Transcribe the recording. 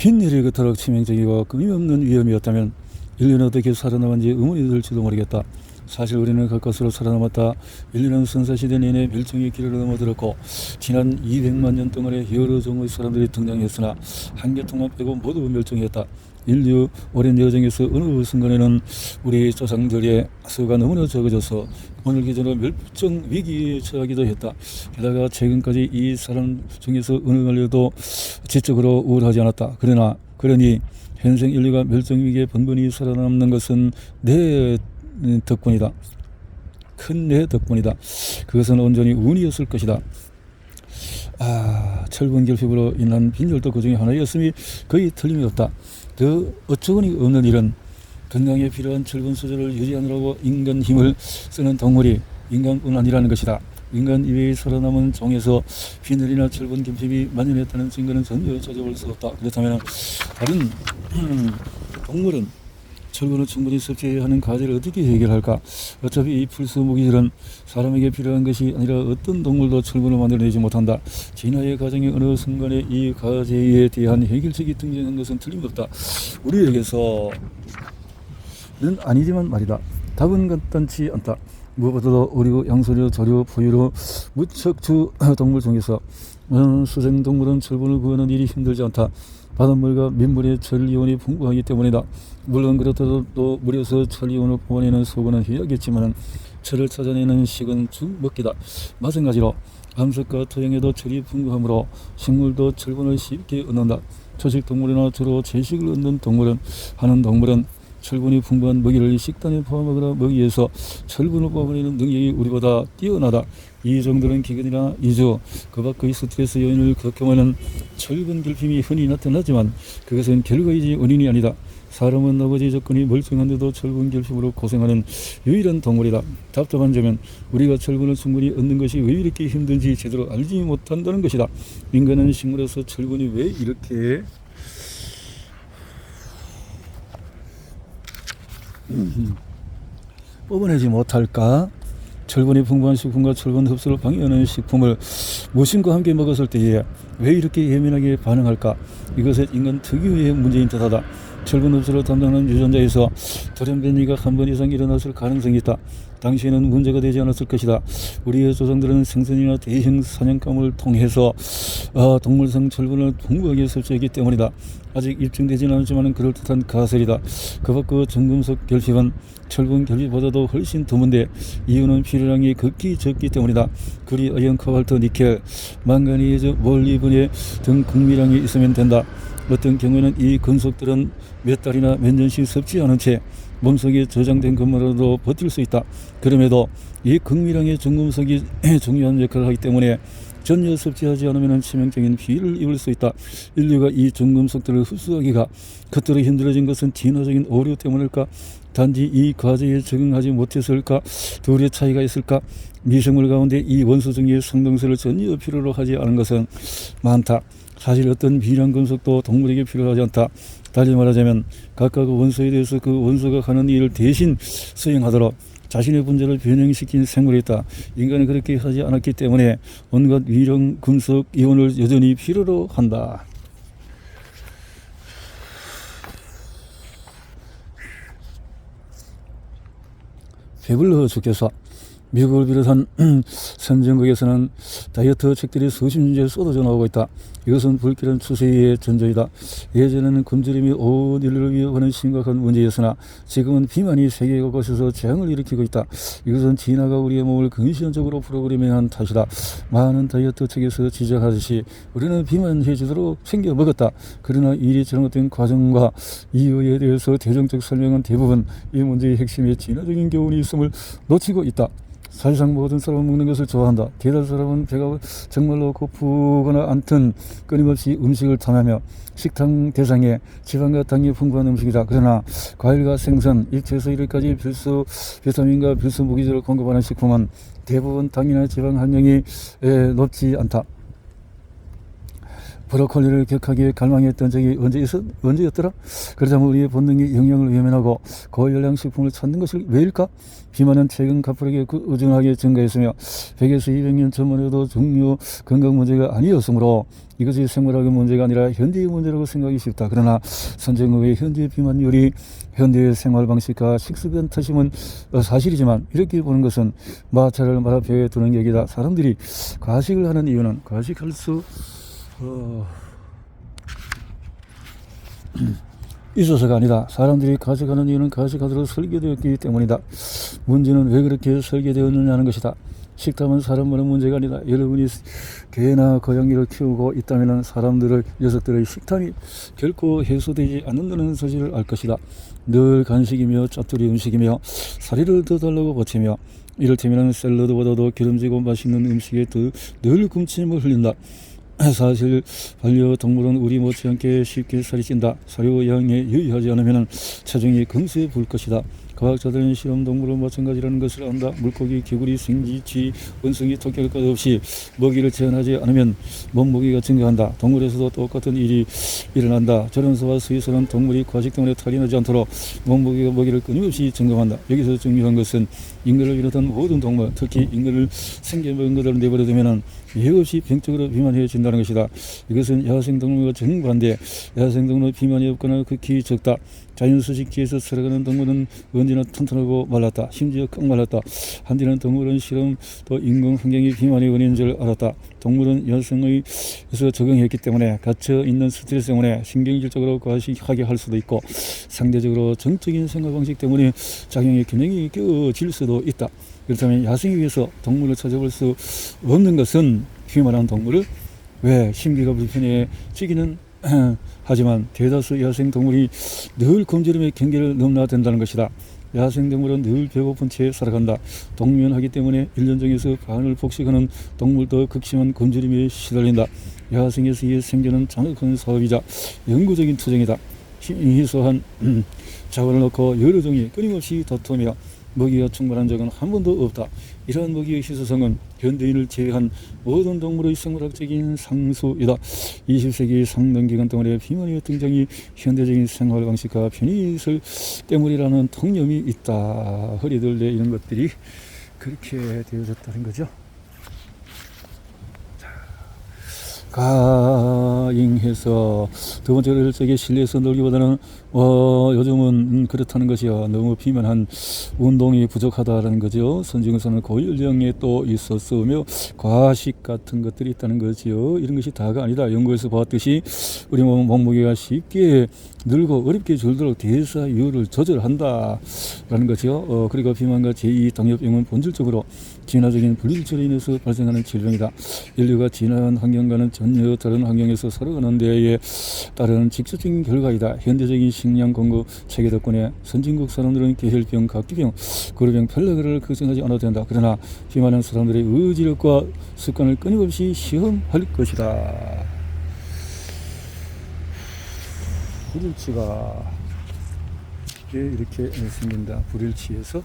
빈일이 그토록 치명적이고 끊임없는 위험이었다면 인류는 어떻게 살아남은지 의문이 들지도 모르겠다. 사실 우리는 그것으로 살아남았다. 인류는 선사시대 내내 멸종의 길을 넘어들었고 지난 200만 년 동안에 여러 종의 사람들이 등장했으나 한 계통만 빼고 모두 멸종했다. 인류 오랜 여정에서 어느 순간에는 우리 조상들의 수가 너무나 적어져서 오늘 기준으로 멸종 위기에 처하기도 했다. 게다가 최근까지 이 사람 중에서 어느 말려도 지적으로 우월하지 않았다. 그러니 현생 인류가 멸종 위기에 번번이 살아남는 것은 내 덕분이다. 큰 내 덕분이다. 그것은 온전히 운이었을 것이다. 철분 결핍으로 인한 빈혈도 그 중에 하나였음이 거의 틀림이 없다. 더 어처구니 없는 일은 건강에 필요한 철분 수조를 유지하느라고 인간 힘을 쓰는 동물이 인간뿐 아니라는 것이다. 인간 이외에 살아남은 종에서 빈혈이나 철분 결핍이 만연했다는 증거는 전혀 찾아볼 수 없다. 그렇다면 다른 동물은 철분을 충분히 섭취해야 하는 과제를 어떻게 해결할까? 어차피 이 풀수 무기질은 사람에게 필요한 것이 아니라 어떤 동물도 철분을 만들어내지 못한다. 진화의 과정의 어느 순간에 이 과제에 대한 해결책이 등장한 것은 틀림없다. 우리에게서는 아니지만 말이다. 답은 간단치 않다. 무엇보다도 어리고 양서류, 조류, 포유류, 무척주 동물 중에서 수생동물은 철분을 구하는 일이 힘들지 않다. 바닷물과 민물의 철이온이 풍부하기 때문이다. 물론 그렇다도 또 물에서 철이온을 뽑아내는 소고는 해야겠지만 철을 찾아내는 식은 죽먹기다. 마찬가지로 암석과 토양에도 철이 풍부하므로 식물도 철분을 쉽게 얻는다. 초식동물이나 주로 채식을 얻는 동물은 철분이 풍부한 먹이를 식단에 포함하거나 먹이에서 철분을 뽑아내는 능력이 우리보다 뛰어나다. 이 정도는 기근이나 이주, 그 밖의 스트레스 요인을 겪으면 철분 결핍이 흔히 나타나지만 그것은 결과이지 원인이 아니다. 사람은 나머지 조건이 멀쩡한데도 철분 결핍으로 고생하는 유일한 동물이다. 답답한 점은 우리가 철분을 충분히 얻는 것이 왜 이렇게 힘든지 제대로 알지 못한다는 것이다. 인간은 식물에서 철분이 왜 이렇게 뽑아내지 못할까? 철분이 풍부한 식품과 철분 흡수를 방해하는 식품을 무심과 함께 먹었을 때에 왜 이렇게 예민하게 반응할까? 이것은 인간 특유의 문제인 듯하다. 철분 흡수를 담당하는 유전자에서 돌연변이가 한 번 이상 일어났을 가능성이 있다. 당시에는 문제가 되지 않았을 것이다. 우리의 조상들은 생선이나 대형 사냥감을 통해서 동물성 철분을 풍부하게 섭취했기 때문이다. 아직 입증되지는 않았지만 그럴듯한 가설이다. 그 밖의 정금속 결핍은 철분 결핍보다도 훨씬 드문데 이유는 필요량이 극히 적기 때문이다. 구리, 아연, 코발트, 니켈, 망가니즈, 몰리브네 등 극미량이 있으면 된다. 어떤 경우에는 이 금속들은 몇 달이나 몇 년씩 섭취하는 채 몸속에 저장된 것만으로도 버틸 수 있다. 그럼에도 이 극미량의 중금속이 중요한 역할을 하기 때문에 전혀 섭취하지 않으면 치명적인 피해를 입을 수 있다. 인류가 이 중금속들을 흡수하기가 그토록 힘들어진 것은 진화적인 오류 때문일까? 단지 이 과제에 적응하지 못했을까? 둘의 차이가 있을까? 미생물 가운데 이 원소 중의 성동설을 전혀 필요로 하지 않은 것은 많다. 사실 어떤 비량 금속도 동물에게 필요하지 않다. 달리 말하자면 각각 원소에 대해서 그 원소가 하는 일을 대신 수행하도록 자신의 분자를 변형시킨 생물이 있다. 인간은 그렇게 하지 않았기 때문에 온갖 위령 금속 이온을 여전히 필요로 한다. 배불러 죽겠어. 미국을 비롯한 선진국에서는 다이어트 책들이 수십 년째 쏟아져 나오고 있다. 이것은 불길한 추세의 전조이다. 예전에는 굶주림이 온 인류를 위협하는 심각한 문제였으나 지금은 비만이 세계 곳곳에서 재앙을 일으키고 있다. 이것은 진화가 우리의 몸을 근시안적으로 프로그래밍한 탓이다. 많은 다이어트 책에서 지적하듯이 우리는 비만해지도록 챙겨 먹었다. 그러나 일이 잘못된 과정과 이유에 대해서 대중적 설명은 대부분 이 문제의 핵심에 진화적인 교훈이 있음을 놓치고 있다. 사실상 모든 사람은 먹는 것을 좋아한다. 대다수 사람은 배가 정말로 고프거나 않든 끊임없이 음식을 탐하며 식당 대상에 지방과 당이 풍부한 음식이다. 그러나 과일과 생선, 일체에서 이를까지 필수 비타민과 필수 무기질을 공급하는 식품은 대부분 당이나 지방 함량이 높지 않다. 브로콜리를 격하게 갈망했던 적이 언제였더라? 그렇다면 우리의 본능이 영양을 외면하고 고열량 식품을 찾는 것이 왜일까? 비만은 최근 가파르게 꾸준하게 증가했으며 100에서 200년 전만 해도 중요 건강 문제가 아니었으므로 이것이 생물학의 문제가 아니라 현대의 문제라고 생각이 쉽다. 그러나 선진국의 현대 비만율이 현대의 생활 방식과 식습관 탓임은 사실이지만 이렇게 보는 것은 마차를 말 앞에 두는 얘기다. 사람들이 과식을 하는 이유는 과식할 수 있어서가 아니다. 사람들이 과식하는 이유는 과식하도록 설계되었기 때문이다. 문제는 왜 그렇게 설계되었느냐는 것이다. 식탐은 사람만의 문제가 아니다. 여러분이 개나 고양이를 키우고 있다면 녀석들의 식탐이 결코 해소되지 않는다는 사실을 알 것이다. 늘 간식이며 짜투리 음식이며 사리를 더 달라고 버티며 이를테면 샐러드보다도 기름지고 맛있는 음식에 늘 군침을 흘린다. 사실 반려동물은 우리 못지않게 쉽게 살이 찐다. 사료 양에 유의하지 않으면 체중이 금세 불 것이다. 과학자들은 실험동물은 마찬가지라는 것을 안다. 물고기, 개구리, 생쥐, 쥐, 원숭이, 토끼 할 것 없이 먹이를 제한하지 않으면 몸무게가 증가한다. 동물에서도 똑같은 일이 일어난다. 저런소와 수의소는 동물이 과식 때문에 탈이 나지 않도록 먹이를 끊임없이 증가한다. 여기서 중요한 것은 인간을 비롯한 모든 동물, 특히 인간을 생겨먹은 것을 내버려두면 예없이 병적으로 비만해진다는 것이다. 이것은 야생동물과 정반대. 야생동물은 비만이 없거나 극히 적다. 자연수식지에서 살아가는 동물은 언제나 튼튼하고 말랐다. 심지어 꽉 말랐다. 한때는 동물은 실험 또 인공 환경이 비만의 원인인 줄 알았다. 동물은 야생에서 적응했기 때문에 갇혀있는 스트레스 때문에 신경질적으로 과식하게 할 수도 있고 상대적으로 정적인 생활방식 때문에 작용의 균형이 깨어질 수도 있다. 그렇다면 야생에 의해서 동물을 찾아볼 수 없는 것은 비만한 동물을 왜 심기가 불편해지기는 하지만 대다수 야생동물이 늘 굶주림의 경계를 넘나든다는 것이다. 야생동물은 늘 배고픈 채 살아간다. 동면하기 때문에 1년 중에서 반을 폭식하는 동물도 극심한 굶주림에 시달린다. 야생에서 의 생존은 장악한 사업이자 영구적인 투쟁이다. 희소한 자원을 놓고 여러 종이 끊임없이 다투며 먹이가 충분한 적은 한 번도 없다. 이러한 먹이의 희소성은 현대인을 제외한 모든 동물의 생물학적인 상수이다. 20세기 상당 기간 동안에 비만의 등장이 현대적인 생활 방식과 편의시설 때문이라는 통념이 있다. 허리둘레 이런 것들이 그렇게 되어졌다는 거죠. 가잉해서 두 번째로 일찍이 실내에서 놀기보다는 요즘은 그렇다는 것이요. 너무 비만한 운동이 부족하다라는 거죠. 선진국에서는 고연령에 또 있었으며 과식 같은 것들이 있다는 거지요. 이런 것이 다가 아니다. 연구에서 보았듯이 우리 몸무게가 쉽게 늘고 어렵게 줄도록 대사율을 조절한다라는 거죠. 그리고 비만과 제2 당뇨병은 본질적으로 진화적인 불일치로 인해서 발생하는 질병이다. 인류가 진화한 환경과는 전혀 다른 환경에서 살아가는 데에 따른 직접적인 결과이다. 현대적인 식량 공급 체계 덕분에 선진국 사람들은 계혈병, 각기병, 고려병, 펠레그를 걱정하지 않아도 된다. 그러나 비만한 사람들의 의지력과 습관을 끊임없이 시험할 것이다. 불일치가 이렇게 생긴다. 불일치에서